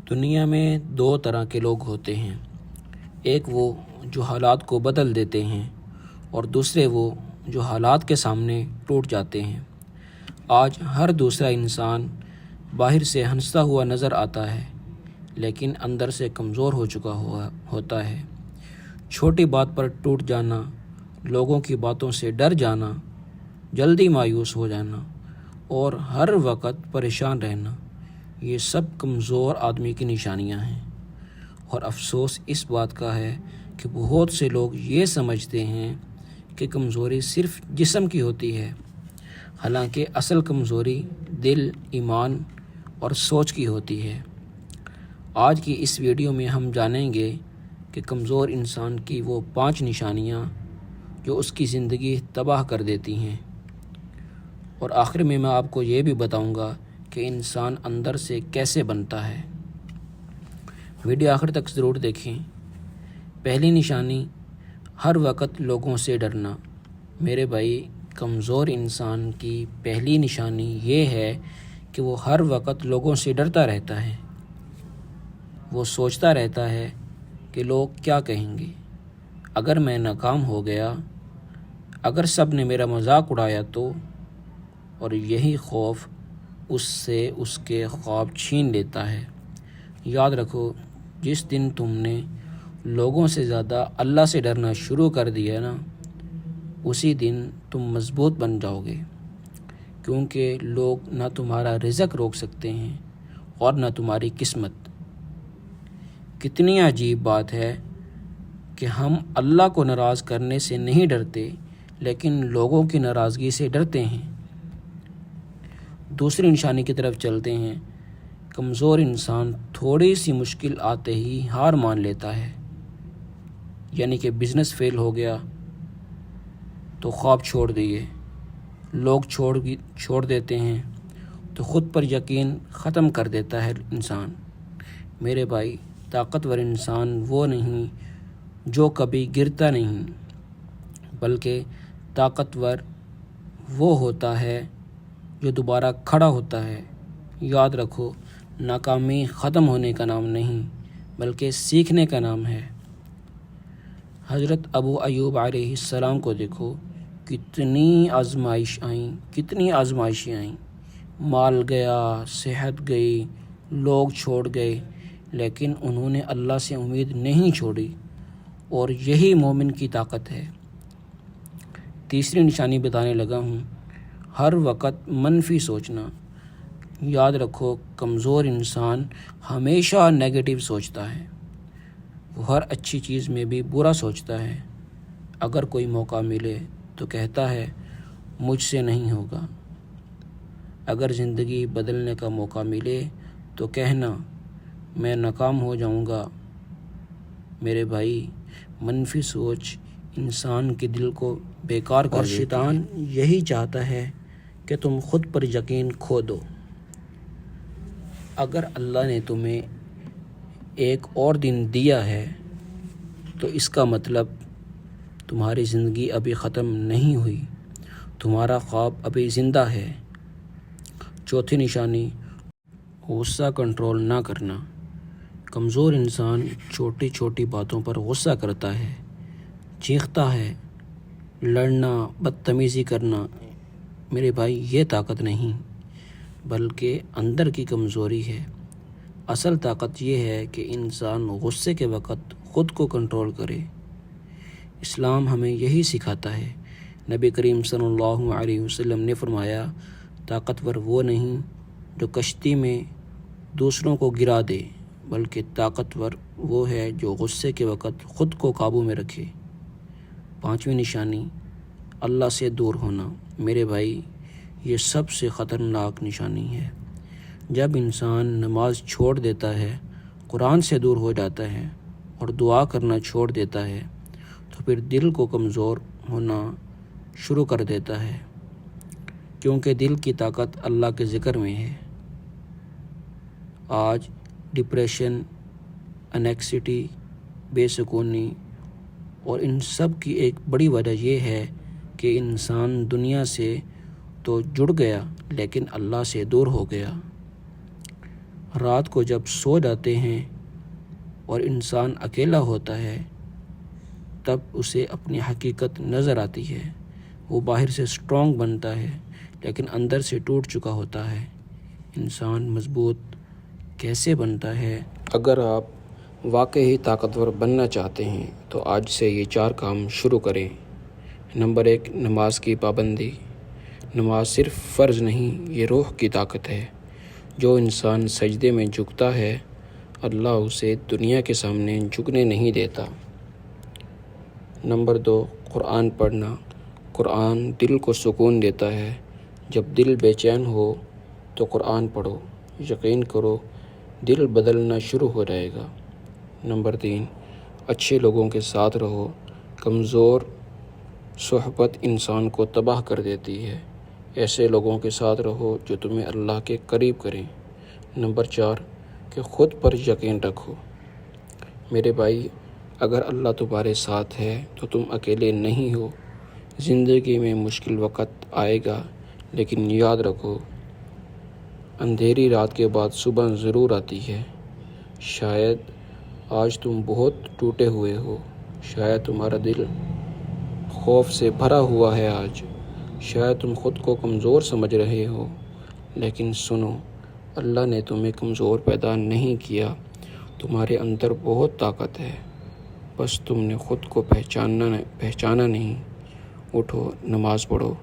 دنیا میں دو طرح کے لوگ ہوتے ہیں، ایک وہ جو حالات کو بدل دیتے ہیں اور دوسرے وہ جو حالات کے سامنے ٹوٹ جاتے ہیں۔ آج ہر دوسرا انسان باہر سے ہنستا ہوا نظر آتا ہے لیکن اندر سے کمزور ہو چکا ہوتا ہے۔ چھوٹی بات پر ٹوٹ جانا، لوگوں کی باتوں سے ڈر جانا، جلدی مایوس ہو جانا اور ہر وقت پریشان رہنا، یہ سب کمزور آدمی کی نشانیاں ہیں۔ اور افسوس اس بات کا ہے کہ بہت سے لوگ یہ سمجھتے ہیں کہ کمزوری صرف جسم کی ہوتی ہے، حالانکہ اصل کمزوری دل، ایمان اور سوچ کی ہوتی ہے۔ آج کی اس ویڈیو میں ہم جانیں گے کہ کمزور انسان کی وہ 5 نشانیاں جو اس کی زندگی تباہ کر دیتی ہیں، اور آخر میں آپ کو یہ بھی بتاؤں گا کہ انسان اندر سے کیسے بنتا ہے۔ ویڈیو آخر تک ضرور دیکھیں۔ پہلی نشانی، ہر وقت لوگوں سے ڈرنا۔ میرے بھائی، کمزور انسان کی پہلی نشانی یہ ہے کہ وہ ہر وقت لوگوں سے ڈرتا رہتا ہے۔ وہ سوچتا رہتا ہے کہ لوگ کیا کہیں گے، اگر میں ناکام ہو گیا، اگر سب نے میرا مذاق اڑایا تو، اور یہی خوف اس سے اس کے خواب چھین لیتا ہے۔ یاد رکھو، جس دن تم نے لوگوں سے زیادہ اللہ سے ڈرنا شروع کر دیا نا، اسی دن تم مضبوط بن جاؤ گے، کیونکہ لوگ نہ تمہارا رزق روک سکتے ہیں اور نہ تمہاری قسمت۔ کتنی عجیب بات ہے کہ ہم اللہ کو ناراض کرنے سے نہیں ڈرتے لیکن لوگوں کی ناراضگی سے ڈرتے ہیں۔ دوسری نشانی کی طرف چلتے ہیں۔ کمزور انسان تھوڑی سی مشکل آتے ہی ہار مان لیتا ہے، یعنی کہ بزنس فیل ہو گیا تو خواب چھوڑ دیے، لوگ چھوڑ دیتے ہیں تو خود پر یقین ختم کر دیتا ہے انسان۔ میرے بھائی، طاقتور انسان وہ نہیں جو کبھی گرتا نہیں، بلکہ طاقتور وہ ہوتا ہے جو دوبارہ کھڑا ہوتا ہے۔ یاد رکھو، ناکامی ختم ہونے کا نام نہیں بلکہ سیکھنے کا نام ہے۔ حضرت ابو ایوب علیہ السلام کو دیکھو، کتنی آزمائشیں آئیں، مال گیا، صحت گئی، لوگ چھوڑ گئے، لیکن انہوں نے اللہ سے امید نہیں چھوڑی، اور یہی مومن کی طاقت ہے۔ تیسری نشانی بتانے لگا ہوں، ہر وقت منفی سوچنا۔ یاد رکھو، کمزور انسان ہمیشہ نیگیٹو سوچتا ہے، وہ ہر اچھی چیز میں بھی برا سوچتا ہے۔ اگر کوئی موقع ملے تو کہتا ہے مجھ سے نہیں ہوگا، اگر زندگی بدلنے کا موقع ملے تو کہنا میں ناکام ہو جاؤں گا۔ میرے بھائی، منفی سوچ انسان کے دل کو بیکار کر دیتی ہے، اور شیطان یہی چاہتا ہے کہ تم خود پر یقین کھو دو۔ اگر اللہ نے تمہیں ایک اور دن دیا ہے تو اس کا مطلب تمہاری زندگی ابھی ختم نہیں ہوئی، تمہارا خواب ابھی زندہ ہے۔ چوتھی نشانی، غصہ کنٹرول نہ کرنا۔ کمزور انسان چھوٹی چھوٹی باتوں پر غصہ کرتا ہے، چیختا ہے، لڑنا، بدتمیزی کرنا۔ میرے بھائی، یہ طاقت نہیں بلکہ اندر کی کمزوری ہے۔ اصل طاقت یہ ہے کہ انسان غصے کے وقت خود کو کنٹرول کرے۔ اسلام ہمیں یہی سکھاتا ہے۔ نبی کریم صلی اللہ علیہ وسلم نے فرمایا، طاقتور وہ نہیں جو کشتی میں دوسروں کو گرا دے، بلکہ طاقتور وہ ہے جو غصے کے وقت خود کو قابو میں رکھے۔ پانچویں نشانی، اللہ سے دور ہونا۔ میرے بھائی، یہ سب سے خطرناک نشانی ہے۔ جب انسان نماز چھوڑ دیتا ہے، قرآن سے دور ہو جاتا ہے اور دعا کرنا چھوڑ دیتا ہے تو پھر دل کو کمزور ہونا شروع کر دیتا ہے، کیونکہ دل کی طاقت اللہ کے ذکر میں ہے۔ آج ڈپریشن، انیکسٹی، بے سکونی اور ان سب کی ایک بڑی وجہ یہ ہے کہ انسان دنیا سے تو جڑ گیا لیکن اللہ سے دور ہو گیا۔ رات کو جب سو جاتے ہیں اور انسان اکیلا ہوتا ہے تب اسے اپنی حقیقت نظر آتی ہے۔ وہ باہر سے اسٹرانگ بنتا ہے لیکن اندر سے ٹوٹ چکا ہوتا ہے۔ انسان مضبوط کیسے بنتا ہے؟ اگر آپ واقعی طاقتور بننا چاہتے ہیں تو آج سے یہ 4 کام شروع کریں۔ نمبر 1، نماز کی پابندی۔ نماز صرف فرض نہیں، یہ روح کی طاقت ہے۔ جو انسان سجدے میں جھکتا ہے اللہ اسے دنیا کے سامنے جھکنے نہیں دیتا۔ نمبر 2، قرآن پڑھنا۔ قرآن دل کو سکون دیتا ہے۔ جب دل بے چین ہو تو قرآن پڑھو، یقین کرو دل بدلنا شروع ہو جائے گا۔ نمبر 3، اچھے لوگوں کے ساتھ رہو۔ کمزور صحبت انسان کو تباہ کر دیتی ہے۔ ایسے لوگوں کے ساتھ رہو جو تمہیں اللہ کے قریب کریں۔ نمبر 4، کہ خود پر یقین رکھو۔ میرے بھائی، اگر اللہ تمہارے ساتھ ہے تو تم اکیلے نہیں ہو۔ زندگی میں مشکل وقت آئے گا لیکن یاد رکھو اندھیری رات کے بعد صبح ضرور آتی ہے۔ شاید آج تم بہت ٹوٹے ہوئے ہو، شاید تمہارا دل خوف سے بھرا ہوا ہے آج، شاید تم خود کو کمزور سمجھ رہے ہو، لیکن سنو، اللہ نے تمہیں کمزور پیدا نہیں کیا، تمہارے اندر بہت طاقت ہے، بس تم نے خود کو پہچانا نہیں۔ اٹھو، نماز پڑھو،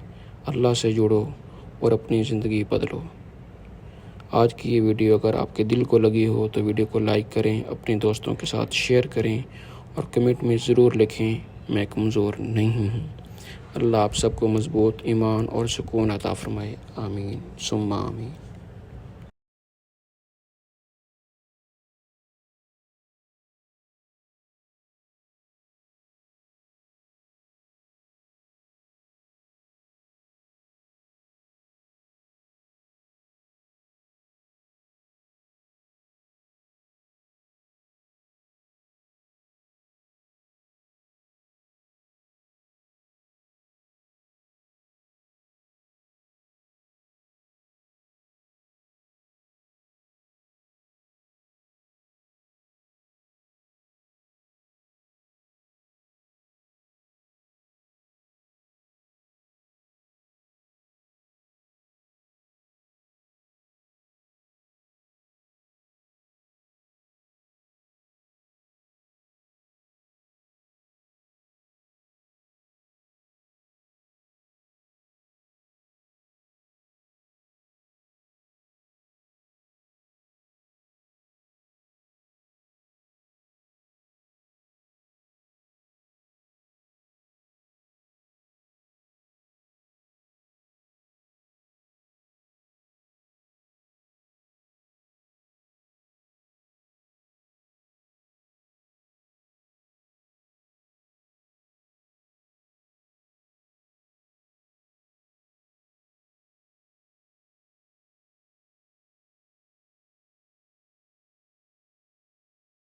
اللہ سے جڑو اور اپنی زندگی بدلو۔ آج کی یہ ویڈیو اگر آپ کے دل کو لگی ہو تو ویڈیو کو لائک کریں، اپنے دوستوں کے ساتھ شیئر کریں اور کمنٹ میں ضرور لکھیں میں کمزور نہیں ہوں۔ اللہ آپ سب کو مضبوط ایمان اور سکون عطا فرمائے۔ آمین ثم آمین۔